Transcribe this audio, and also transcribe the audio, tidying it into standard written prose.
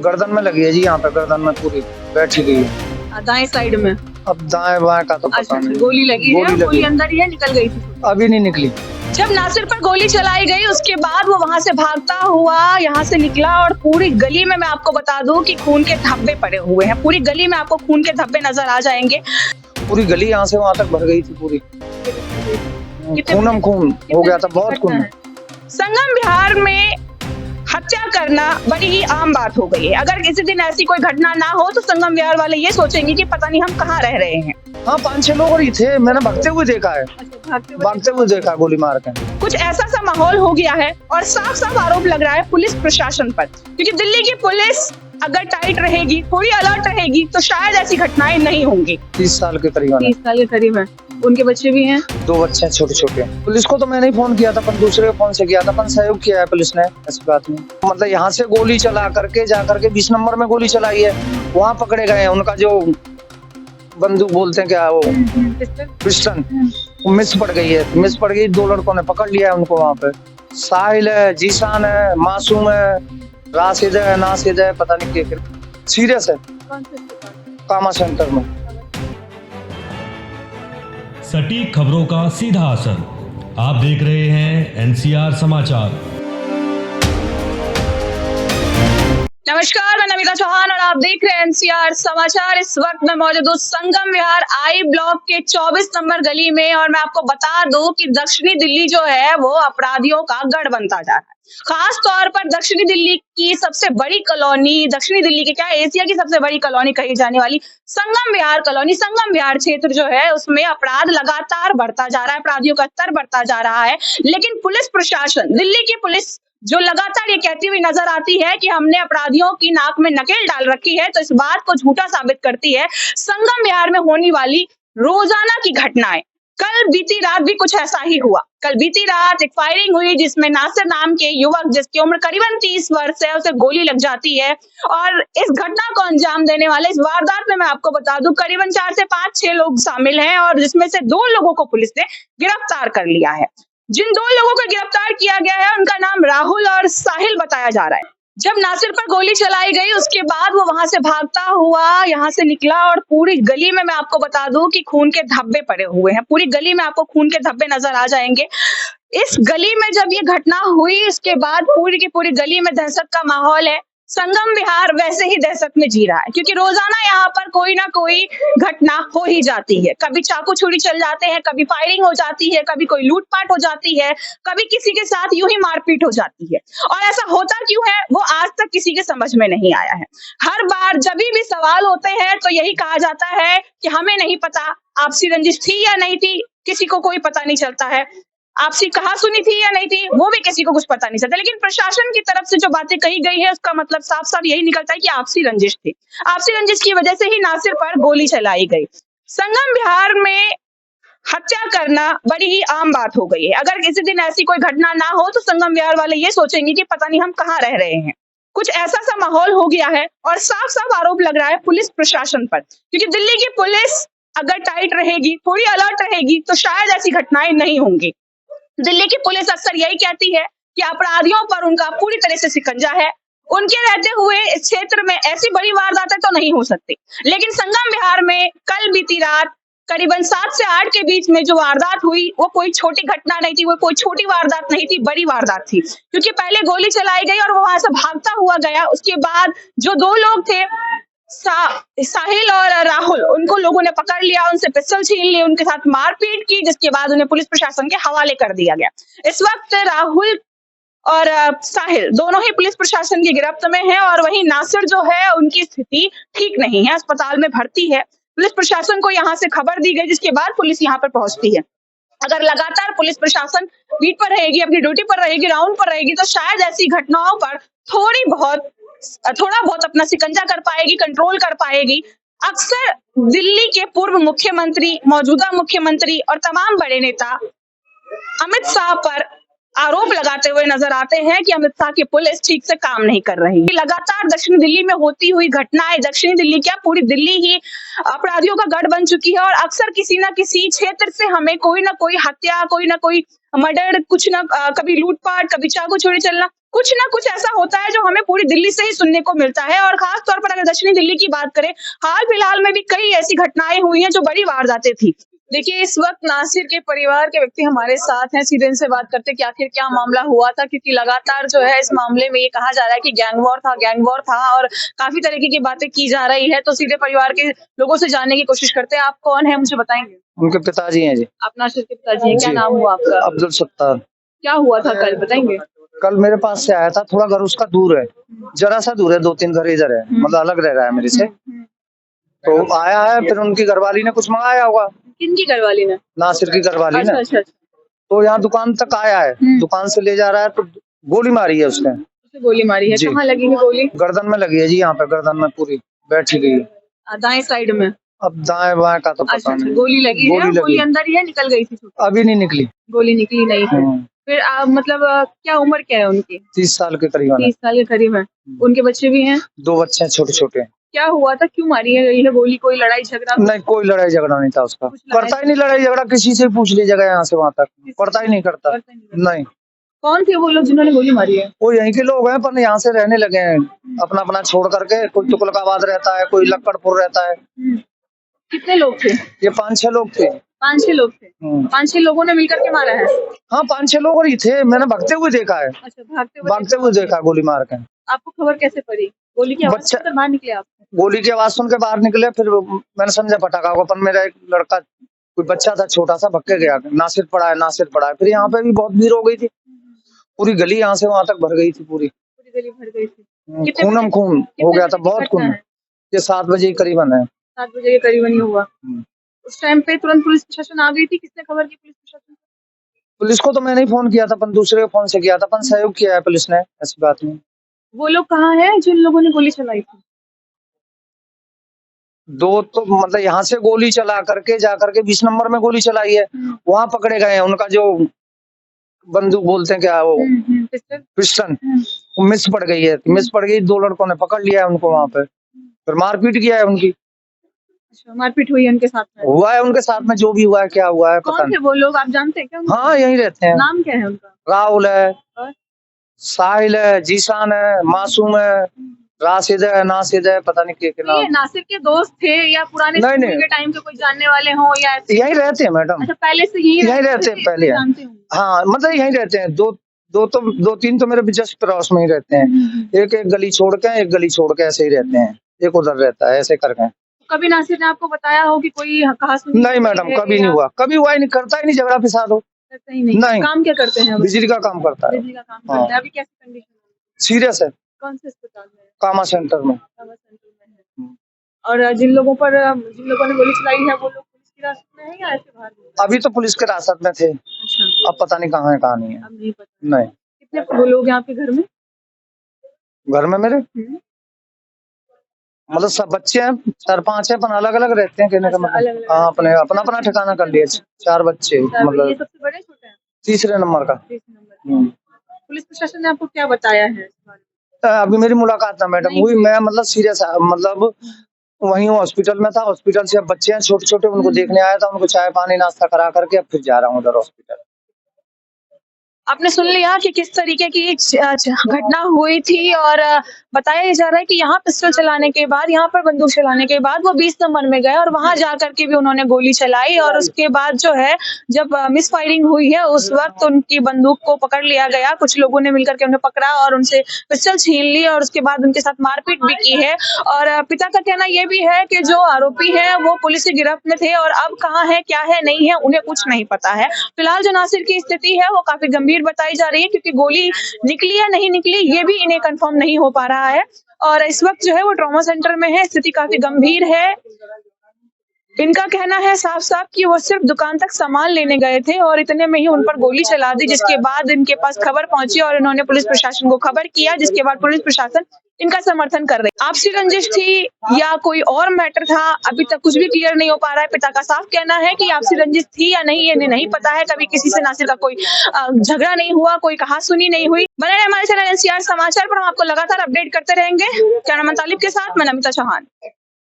गर्दन में लगी है जी, यहाँ पे गर्दन में पूरी बैठी गई है। दाएं साइड में। अब दाएं बाएं का तो पता नहीं। गोली लगी है, गोली अंदर ही है, निकल गई थी? अभी नहीं निकली। जब नासिर पर गोली चलाई गई उसके बाद वो वहां से भागता हुआ यहाँ से निकला और पूरी गली में मैं आपको बता दूं कि खून के धब्बे पड़े हुए हैं। पूरी गली में आपको खून के धब्बे नजर आ जाएंगे। पूरी गली यहाँ से वहां तक भर गई थी पूरी, खूनम खून हो गया था, बहुत खून। संगम विहार में हत्या करना बड़ी ही आम बात हो गई है। अगर किसी दिन ऐसी कोई घटना ना हो तो संगम विहार वाले ये सोचेंगे कि पता नहीं हम कहाँ रह रहे हैं। हाँ, 5-6 लोग और ही थे, मैंने भागते हुए देखा है, भागते हुए देखा गोली मार के। कुछ ऐसा सा माहौल हो गया है और साफ साफ आरोप लग रहा है पुलिस प्रशासन पर, क्योंकि दिल्ली की पुलिस अगर टाइट रहेगी, थोड़ी अलर्ट रहेगी तो शायद ऐसी घटनाएं नहीं होंगी। 30 साल के करीब, 30 साल के करीब है। उनके बच्चे भी हैं, 2 बच्चे हैं छोटे छोटे। पुलिस को तो मैंने ही फोन किया था, पर दूसरे फोन से किया था, पर सहयोग किया है पुलिस ने ऐसी बात नहीं। मतलब यहाँ से गोली चला करके जा करके 20 नंबर में गोली चलाई है, वहाँ पकड़े गए हैं। उनका जो बंदूक बोलते हैं क्या, वो पिस्टन, मिस पड़ गई है, मिस पड़ गई। 2 लड़कों ने पकड़ लिया है उनको वहाँ पे। साहिल है, जीशान है, मासूम है, राशिद है, नासिद है, पता नहीं क्या सीरियस है। कामा सेंटर में। सटीक खबरों का सीधा असर। आप देख रहे हैं एनसीआर समाचार। नमस्कार, मैं नमिता चौहान और आप देख रहे हैं एनसीआर समाचार। इस वक्त मैं मौजूद हूँ संगम विहार आई ब्लॉक के 24 नंबर गली में और मैं आपको बता दूं कि दक्षिणी दिल्ली जो है वो अपराधियों का गढ़ बनता जा रहा है। खास तौर पर दक्षिणी दिल्ली की सबसे बड़ी कॉलोनी, दक्षिणी दिल्ली के क्या एशिया की सबसे बड़ी कॉलोनी कही जाने वाली संगम विहार कॉलोनी, संगम विहार क्षेत्र जो है उसमें अपराध लगातार बढ़ता जा रहा है, अपराधियों का स्तर बढ़ता जा रहा है। लेकिन पुलिस प्रशासन, दिल्ली की पुलिस जो लगातार ये कहती हुई नजर आती है कि हमने अपराधियों की नाक में नकेल डाल रखी है, तो इस बात को झूठा साबित करती है संगम विहार में होने वाली रोजाना की घटनाएं। कल बीती रात भी कुछ ऐसा ही हुआ। कल बीती रात एक फायरिंग हुई जिसमें नासिर नाम के युवक, जिसकी उम्र करीबन 30 वर्ष है, उसे गोली लग जाती है। और इस घटना को अंजाम देने वाले इस वारदात में मैं आपको बता दूं करीबन 4 से 5-6 लोग शामिल हैं और जिसमें से 2 लोगों को पुलिस ने गिरफ्तार कर लिया है। जिन 2 लोगों को गिरफ्तार किया गया है उनका नाम राहुल और साहिल बताया जा रहा है। जब नासिर पर गोली चलाई गई उसके बाद वो वहां से भागता हुआ यहाँ से निकला और पूरी गली में मैं आपको बता दूं कि खून के धब्बे पड़े हुए हैं। पूरी गली में आपको खून के धब्बे नजर आ जाएंगे। इस गली में जब ये घटना हुई उसके बाद पूरी की पूरी गली में दहशत का माहौल है। संगम विहार वैसे ही दहशत में जी रहा है क्योंकि रोजाना यहाँ पर कोई ना कोई घटना हो ही जाती है। कभी चाकू छुरी चल जाते हैं, कभी फायरिंग हो जाती है, कभी कोई लूटपाट हो जाती है, कभी किसी के साथ यूं ही मारपीट हो जाती है। और ऐसा होता क्यों है वो आज तक किसी के समझ में नहीं आया है। हर बार जब भी सवाल होते हैं तो यही कहा जाता है कि हमें नहीं पता आपसी रंजिश थी या नहीं थी, किसी को कोई पता नहीं चलता है। आपसी कहा सुनी थी या नहीं थी वो भी किसी को कुछ पता नहीं चलता। लेकिन प्रशासन की तरफ से जो बातें कही गई है उसका मतलब साफ साफ यही निकलता है कि आपसी रंजिश थी। आपसी रंजिश की वजह से ही नासिर पर गोली चलाई गई। संगम विहार में हत्या करना बड़ी ही आम बात हो गई है। अगर किसी दिन ऐसी कोई घटना ना हो तो संगम विहार वाले ये सोचेंगे कि पता नहीं हम कहाँ रह रहे हैं। कुछ ऐसा सा माहौल हो गया है और साफ साफ आरोप लग रहा है पुलिस प्रशासन पर, क्योंकि दिल्ली की पुलिस अगर टाइट रहेगी, थोड़ी अलर्ट रहेगी तो शायद ऐसी घटनाएं नहीं होंगी। दिल्ली की पुलिस अक्सर यही कहती है कि अपराधियों पर उनका पूरी तरह से शिकंजा है, उनके रहते हुए इस क्षेत्र में ऐसी बड़ी वारदातें तो नहीं हो सकती। लेकिन संगम विहार में कल बीती रात करीबन 7 से 8 के बीच में जो वारदात हुई वो कोई छोटी घटना नहीं थी, वो कोई छोटी वारदात नहीं थी, बड़ी वारदात थी। क्योंकि पहले गोली चलाई गई और वो वहां से भागता हुआ गया। उसके बाद जो 2 लोग थे साहिल और राहुल, उनको लोगों ने पकड़ लिया, उनसे पिस्टल छीन ली, उनके साथ मारपीट की, जिसके बाद उन्हें पुलिस प्रशासन के हवाले कर दिया गया। इस वक्त राहुल और साहिल दोनों ही पुलिस प्रशासन की गिरफ्त में हैं और वहीं नासिर जो है उनकी स्थिति ठीक नहीं है, अस्पताल में भर्ती है। पुलिस प्रशासन को यहाँ से खबर दी गई जिसके बाद पुलिस यहाँ पर पहुंचती है। अगर लगातार पुलिस प्रशासन बीट पर रहेगी, अपनी ड्यूटी पर रहेगी, राउंड पर रहेगी तो शायद ऐसी घटनाओं पर थोड़ा बहुत अपना शिकंजा कर पाएगी, कंट्रोल कर पाएगी। अक्सर दिल्ली के पूर्व मुख्यमंत्री, मौजूदा मुख्यमंत्री और तमाम बड़े नेता अमित शाह पर आरोप लगाते हुए नजर आते हैं कि अमित शाह की पुलिस ठीक से काम नहीं कर रही। लगातार दक्षिण दिल्ली में होती हुई घटनाएं, दक्षिणी दिल्ली क्या पूरी दिल्ली ही अपराधियों का गढ़ बन चुकी है और अक्सर किसी न किसी क्षेत्र से हमें कोई ना कोई हत्या, कोई ना कोई मर्डर, कुछ ना कभी लूटपाट, कभी चाकू छुरी चलना कुछ ना कुछ ऐसा होता है जो हमें पूरी दिल्ली से ही सुनने को मिलता है। और खास तौर पर अगर दक्षिणी दिल्ली की बात करें, हाल फिलहाल में भी कई ऐसी घटनाएं हुई हैं जो बड़ी वारदातें थी। देखिए, इस वक्त नासिर के परिवार के व्यक्ति हमारे साथ हैं, सीधे इनसे बात करते कि आखिर क्या मामला हुआ था, क्योंकि लगातार जो है इस मामले में ये कहा जा रहा है कि गैंग वॉर था और काफी तरीके की बातें की जा रही है। तो सीधे परिवार के लोगों से जानने की कोशिश करते हैं। आप कौन है, मुझे बताएंगे? उनके पिताजी हैं जी। आप नासिर के पिताजी हैं, क्या नाम हुआ आपका? अब्दुल सत्तार। क्या हुआ था कल, बताएंगे? कल मेरे पास से आया था, थोड़ा घर उसका दूर है, जरा सा दूर है, 2-3 घर इधर है, मतलब अलग रह रहा है मेरे से। तो आया है, फिर उनकी घरवाली ने कुछ मंगाया होगा। किनकी घरवाली ने? नासिर की घरवाली अच्छा, ने। अच्छा। तो यहाँ दुकान तक आया है, दुकान से ले जा रहा है तो गोली मारी है उसने। गोली मारी है? कहाँ लगी है गोली? गर्दन में लगी है जी, यहाँ पे गर्दन में पूरी बैठी गई है। दाएं साइड में? अब दाएं बाएं का तो पता नहीं। गोली लगी है? गोली अंदर ही है, निकल गई थी? अभी नहीं निकली। गोली निकली नहीं है। फिर मतलब क्या उम्र क्या है उनकी? 30 साल के करीब है। 30 साल के करीब है। उनके बच्चे भी हैं? 2 बच्चे हैं छोटे छोटे। क्या हुआ था, क्यों मारी है गई है गोली? कोई लड़ाई झगड़ा? नहीं, कोई लड़ाई झगड़ा नहीं था उसका। करता ही नहीं लड़ाई झगड़ा, किसी से पूछ लीजिएगा यहाँ से वहाँ तक, करता ही नहीं करता। नहीं। कौन थे वो लोग जिन्होंने गोली मारी है? वो यहीं के लोग हैं, पर यहाँ से रहने लगे हैं अपना अपना छोड़ करके। कोई तुगलकाबाद रहता है, कोई लक्कड़पुर रहता है। कितने लोग थे? ये 5-6 लोग थे। 5-6 लोग थे? 5-6 लोगों ने मिलकर के मारा है? हाँ, 5-6 लोग ही थे, मैंने भागते हुए देखा है। अच्छा, भागते हुए देखा गोली मार के। आपको खबर कैसे पड़ी? गोली की आवाज सुनकर बाहर निकले आप? गोली की आवाज सुन के बाहर निकले, फिर मैंने समझा पटाखा होगा, पर मेरा एक लड़का, कोई बच्चा था छोटा सा, भग के गया, नासिर पड़ा है। फिर यहाँ पे भी बहुत भीड़ हो गई थी, पूरी गली यहाँ से वहां तक भर गई थी, पूरी गली भर गई थी। खूनम खून हो गया था, बहुत खून। ये 7 बजे करीबन है। 7 बजे के करीबन ही हुआ। उस टाइम पे तुरंत पुलिस प्रशासन आ गई थी? किसने खबर की पुलिस प्रशासन? पुलिस को तो मैंने ही फोन किया था, पर दूसरे फोन से किया था, पर सहयोग किया है पुलिस ने, ऐसी बात नहीं। वो लोग कहाँ हैं जिन लोगों ने गोली चलाई थी? 2 तो मतलब यहाँ से गोली चला करके जा करके 20 नंबर में गोली चलाई है, वहां पकड़े गए हैं। उनका जो बंदूक बोलते हैं क्या, वो पिस्टन, वो मिस पड़ गई है। 2 लड़कों ने पकड़ लिया है उनको वहां पे, फिर मारपीट किया है उनकी। अच्छा, मारपीट हुई है उनके साथ में? हुआ है उनके साथ में, जो भी हुआ है, क्या हुआ है पता नहीं। कौन थे वो लोग, आप जानते हैं क्या? हाँ, यहीं रहते हैं। नाम क्या है उनका? राहुल है, साहिल है, जीशान है, मासूम है, राशिद है, नासिद है, पता नहीं के नाम। नासिर के दोस्त थे या पुराने स्कूल के टाइम के कोई जानने वाले हो या ऐसे? यहीं रहते हैं मैडम। अच्छा, पहले से यहीं रहते हैं पहले। हाँ, मतलब यहीं रहते हैं। 2-3 तो मेरे जस्ट पड़ोस में ही रहते हैं। एक गली छोड़ के ऐसे ही रहते हैं। एक उधर रहता है, ऐसे करके। कभी नासिर ने आपको बताया हो कि कोई कहा सुनी? नहीं मैडम, कभी नहीं हुआ, कभी हुआ ही नहीं, करता ही नहीं झगड़ा फिसाद हो। नहीं। काम क्या करते हैं? बिजली का काम करता है। बिजली का काम करता है। अभी कैसी कंडीशन है? सीरियस है। कौन से अस्पताल में? कामा सेंटर में। और जिन लोगों ने गोली चलाई है वो लोग पुलिस की हिरासत में है या ऐसे बाहर? अभी तो पुलिस के हिरासत में थे। अच्छा। अब पता नहीं कहाँ है, कहाँ नहीं है। अब नहीं पता। नहीं। कितने लोग हैं आपके घर में? घर में मेरे मतलब सब बच्चे हैं, 4-5 हैं, पर अलग अलग रहते हैं, कहने का मतलब। हाँ, अपने अपना ठिकाना कर लिया। 4 बच्चे, मतलब ये सबसे बड़े छोटे हैं? तीसरे नंबर का। पुलिस प्रशासन ने आपको क्या बताया है? अभी मेरी मुलाकात ना मैडम हुई, मैं मतलब सीरियस, मतलब वहीं हॉस्पिटल में था। हॉस्पिटल से अब बच्चे हैं छोटे छोटे, उनको देखने आया था, उनको चाय पानी नाश्ता करा करके अब फिर जा रहा हूँ उधर हॉस्पिटल। आपने सुन लिया कि किस तरीके की घटना हुई थी और बताया जा रहा है कि यहाँ पिस्टल चलाने के बाद, यहाँ पर बंदूक चलाने के बाद वो 20 नंबर में गए और वहां जा करके भी उन्होंने गोली चलाई और उसके बाद जो है जब मिस फायरिंग हुई है उस वक्त उनकी बंदूक को पकड़ लिया गया। कुछ लोगों ने मिलकर के उन्हें पकड़ा और उनसे पिस्टल छीन ली और उसके बाद उनके साथ मारपीट भी की है। और पिता का कहना यह भी है कि जो आरोपी है वो पुलिस की गिरफ्त में थे और अब कहाँ है, क्या है, नहीं है, उन्हें कुछ नहीं पता है। फिलहाल जो नासिर की स्थिति है वो काफी गंभीर बताई जा रही है, क्योंकि गोली निकली या नहीं निकली ये भी इन्हें कंफर्म नहीं हो पा रहा है और इस वक्त जो है वो ट्रॉमा सेंटर में है। स्थिति काफी गंभीर है। इनका कहना है साफ साफ कि वो सिर्फ दुकान तक सामान लेने गए थे और इतने में ही उन पर गोली चला दी, जिसके बाद इनके पास खबर पहुंची और इन्होंने पुलिस प्रशासन को खबर किया, जिसके बाद पुलिस प्रशासन इनका समर्थन कर रही। आपसी रंजिश थी या कोई और मैटर था, अभी तक कुछ भी क्लियर नहीं हो पा रहा है। पिता का साफ कहना है कि आपसी रंजिश थी या नहीं ये नहीं पता है। कभी किसी से नासिर का कोई झगड़ा नहीं हुआ, कोई कहासुनी नहीं हुई। बने रहे हमारे चैनल एनसीआर समाचार पर, हम आपको लगातार अपडेट करते रहेंगे। कैमरामैन तालिब के साथ मैं नमिता चौहान।